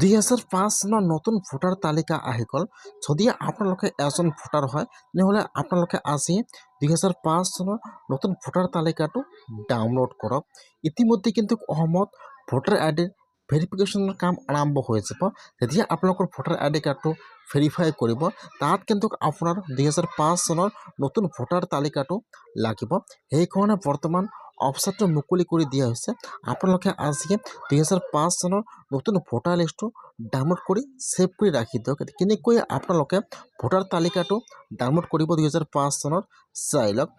2005 চনৰ নতুন ভোটাৰ তালিকা আহি গ'ল। যদি আপোনালোকে এজন ভোটাৰ হয় তেনেহ'লে আপোনালোকে আজি 2005 চনৰ নতুন ভোটাৰ তালিকাটো ডাউনলোড কৰক। ইতিমধ্যে কিন্তু অসমত ভোটাৰ আইডিৰ ভেৰিফিকেশ্যনৰ কাম আৰম্ভ হৈ যাব। যেতিয়া আপোনালোকৰ ভোটাৰ আইডি কাৰ্ডটো ভেৰিফাই কৰিব তাত কিন্তু আপোনাৰ 2005 চনৰ নতুন ভোটাৰ তালিকাটো লাগিব। সেইকাৰণে বৰ্তমান অপশ্যনটো মুকলি কৰি দিয়া হৈছে। আপোনালোকে আজি 2005 চনৰ নতুন ভোটাৰ লিষ্টটো ডাউনলোড কৰি ছেভ কৰি ৰাখি দিয়ক। কেনেকৈ আপোনালোকে ভোটাৰ তালিকাটো ডাউনলোড কৰিব 2005 চনৰ চাই লওক।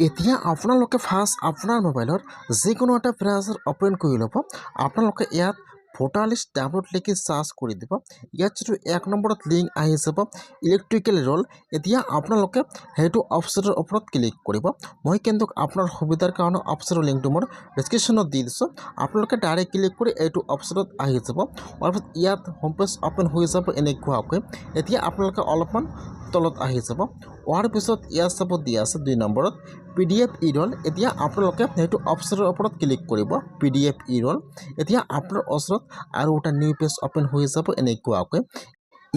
এতিয়া আপোনালোকে ফাৰ্ষ্ট আপোনাৰ মোবাইলত যিকোনো এটা ব্ৰাউজাৰ অ'পেন কৰি ল'ব। আপোনালোকে ইয়াত ভোটাৰ লিষ্ট ডাউনলোড লিখি চাৰ্চ কৰি দিব। ইয়াত যিটো 1 নম্বৰত লিংক আহি যাব ইলেক্ট্ৰিকেল ৰোল। এতিয়া আপোনালোকে সেইটো অপশ্যনৰ ওপৰত ক্লিক কৰিব। মই কিন্তু আপোনাৰ সুবিধাৰ কাৰণে অপশ্যনৰ লিংকটো মোৰ ডেছক্ৰিপশ্যনত দি দিছোঁ। আপোনালোকে ডাইৰেক্ট ক্লিক কৰি এইটো অপশ্যনত আহি যাব। তাৰপিছত ইয়াত হোম পেজ অ'পেন হৈ যাব এনেকুৱাকৈ। এতিয়া আপোনালোকে অলপমান তলত আহি যাব। অহাৰ পিছত ইয়াত চাব দিয়া আছে 2 নম্বৰত PDF ই ৰোল। এতিয়া আপোনালোকে সেইটো অপশ্যনৰ ওপৰত ক্লিক কৰিব PDF ই ৰোল। এতিয়া আপোনাৰ ওচৰত আৰু এটা নিউ পেজ অ'পেন হৈ যাব এনেকুৱাকৈ।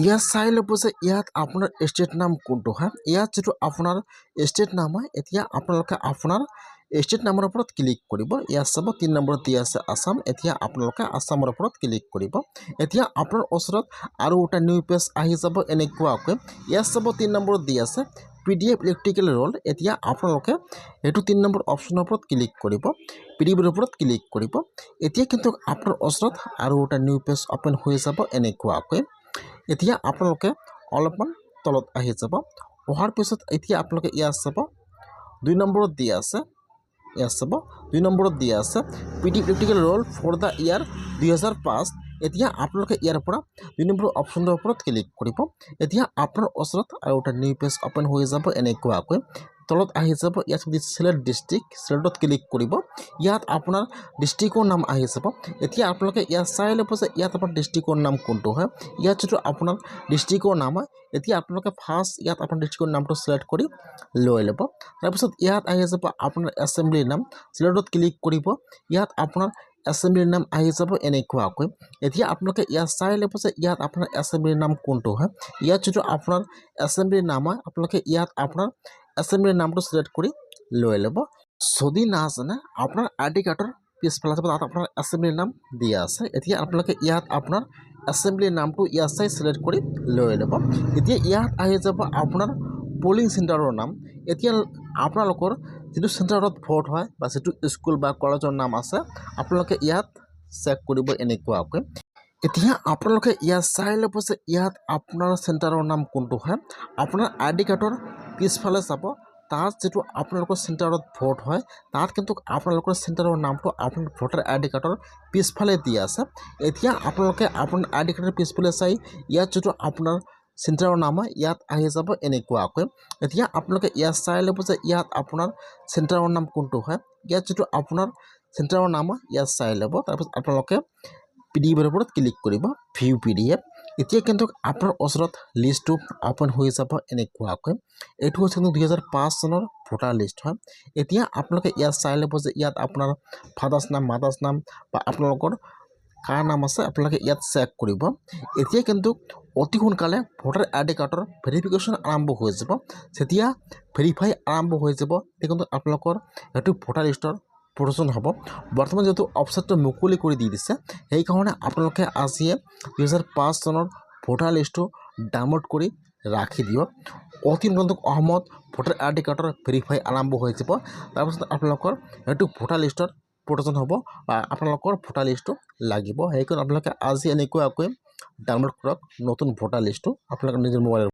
ইয়াত চাই ল'ব যে ইয়াত আপোনাৰ ষ্টেট নাম কোনটো হয়। ইয়াত যিটো আপোনাৰ ষ্টেট নাম হয় এতিয়া আপোনালোকে আপোনাৰ ষ্টেট নামৰ ওপৰত ক্লিক কৰিব। ইয়াত চাব 3 নম্বৰত দিয়া আছে আছাম। এতিয়া আপোনালোকে আছামৰ ওপৰত ক্লিক কৰিব। এতিয়া আপোনাৰ ওচৰত আৰু এটা নিউ পেজ আহি যাব এনেকুৱাকৈ। ইয়াত চাব 3 নম্বৰত দিয়া আছে PDF ইলেক্ট্ৰিকেল ৰোল। এতিয়া আপোনালোকে এইটো 3 নম্বৰ অপশ্যনৰ ওপৰত ক্লিক কৰিব। PDFৰ ওপৰত ক্লিক কৰিব। এতিয়া কিন্তু আপোনাৰ ওচৰত আৰু এটা নিউ পেজ অ'পেন হৈ যাব এনেকুৱাকৈ। এতিয়া আপোনালোকে অলপমান তলত আহি যাব। অহাৰ পিছত এতিয়া আপোনালোকে ইয়াত চাব 2 নম্বৰত দিয়া আছে। ইয়াত চাব 2 নম্বৰত দিয়া আছে PDF electoral roll for the year 2005। এতিয়া আপোনালোকে ইয়াৰ পৰা 2 নম্বৰ অপশ্যনৰ ওপৰত ক্লিক কৰিব। এতিয়া আপোনাৰ ওচৰত আৰু এটা নিউ পেজ অ'পেন হৈ যাব এনেকুৱাকৈ। তলত আহি যাব ইয়াত চিলেক্ট ডিষ্ট্ৰিক্ট চিলেক্টত ক্লিক কৰিব। ইয়াত আপোনাৰ ডিষ্ট্ৰিক্টৰ নাম আহি যাব। এতিয়া আপোনালোকে ইয়াত চাই ল'ব যে ইয়াত আপোনাৰ ডিষ্ট্ৰিক্টৰ নাম কোনটো হয়। ইয়াত যিটো আপোনাৰ ডিষ্ট্ৰিক্টৰ নাম হয় এতিয়া আপোনালোকে ফাৰ্ষ্ট ইয়াত আপোনাৰ ডিষ্ট্ৰিক্টৰ নামটো চিলেক্ট কৰি লৈ ল'ব। তাৰপিছত ইয়াত আহি যাব আপোনাৰ এছেম্বলিৰ নাম চিলেক্টত ক্লিক কৰিব। ইয়াত আপোনাৰ এছেম্বলিৰ নাম আহি যাব এনেকুৱাকৈ। এতিয়া আপোনালোকে ইয়াত চাই ল'ব যে ইয়াত আপোনাৰ এছেম্বলিৰ নাম কোনটো হয়। ইয়াত যিটো আপোনাৰ এছেম্বলিৰ নাম হয় আপোনালোকে ইয়াত আপোনাৰ এছেম্বলিৰ নামটো চিলেক্ট কৰি লৈ ল'ব। যদি নাজানে আপোনাৰ আইডি কাৰ্ডৰ পিছফালে যাব তাত আপোনাৰ এছেম্বলিৰ নাম দিয়া আছে। এতিয়া আপোনালোকে ইয়াত আপোনাৰ এছেম্বলিৰ নামটো ইয়াত চাই চিলেক্ট কৰি লৈ ল'ব। এতিয়া ইয়াত আহি যাব আপোনাৰ পলিং চেণ্টাৰৰ নাম। এতিয়া আপোনালোকৰ যিটো চেণ্টাৰত ভোট হয় বা যিটো স্কুল বা কলেজৰ নাম আছে আপোনালোকে ইয়াত চেক কৰিব এনেকুৱাকৈ। এতিয়া আপোনালোকে ইয়াত চাই ল'ব যে ইয়াত আপোনাৰ চেণ্টাৰৰ নাম কোনটো হয়। আপোনাৰ আইডি কাৰ্ডৰ পিছফালে চাব তাত যিটো আপোনালোকৰ চেণ্টাৰত ভোট হয় তাত কিন্তু আপোনালোকৰ চেণ্টাৰৰ নামটো আপোনাৰ ভোটাৰ আইডি কাৰ্ডৰ পিছফালে দিয়া আছে। এতিয়া আপোনালোকে আপোনাৰ আইডি কাৰ্ডৰ পিছফালে চাই ইয়াত যিটো আপোনাৰ চেণ্টাৰৰ নাম হয় ইয়াত আহি যাব এনেকুৱাকৈ। এতিয়া আপোনালোকে ইয়াত চাই ল'ব যে ইয়াত আপোনাৰ চেণ্টাৰৰ নাম কোনটো হয়। ইয়াত যিটো আপোনাৰ চেণ্টাৰৰ নাম হয় ইয়াত চাই ল'ব। তাৰপিছত আপোনালোকে PDFৰ ওপৰত ক্লিক কৰিব ভিউ PDF। এতিয়া কিন্তু আপোনাৰ ওচৰত লিষ্টটো অ'পেন হৈ যাব এনেকুৱাকৈ। এইটো হৈছে 2005 চনৰ ভোটাৰ লিষ্ট হয়। এতিয়া আপোনালোকে ইয়াত চাই ল'ব যে ইয়াত আপোনাৰ ফাদাৰ্ছ নাম মাদাৰ্ছ নাম বা আপোনালোকৰ কাৰ নাম আছে আপোনালোকে ইয়াত চেক কৰিব। এতিয়া কিন্তু অতি সোনকালে ভোটাৰ আইডি কাৰ্ডৰ ভেৰিফিকেশ্যন আৰম্ভ হৈ যাব। যেতিয়া ভেৰিফাই আৰম্ভ হৈ যাব তেতিয়া কিন্তু আপোনালোকৰ সেইটো ভোটাৰ লিষ্টৰ প্ৰয়োজন হ'ব। বৰ্তমান যিহেতু অপশ্যনটো মুকলি কৰি দি দিছে সেইকাৰণে আপোনালোকে আজিয়ে 2005 চনৰ ভোটাৰ লিষ্টটো ডাউনলোড কৰি ৰাখি দিয়ক। অতি সোনকালে অসমত ভোটাৰ আইডি কাৰ্ডৰ ভেৰিফাই আৰম্ভ হৈ যাব। তাৰপিছত আপোনালোকৰ সেইটো ভোটাৰ লিষ্টৰ প্ৰয়োজন হ'ব বা আপোনালোকৰ ভোটাৰ লিষ্টটো লাগিব। সেইকাৰণে আপোনালোকে আজি এনেকুৱাকৈ ডাউনলোড কৰক নতুন ভোটাৰ লিষ্টটো আপোনালোকৰ নিজৰ মোবাইলৰ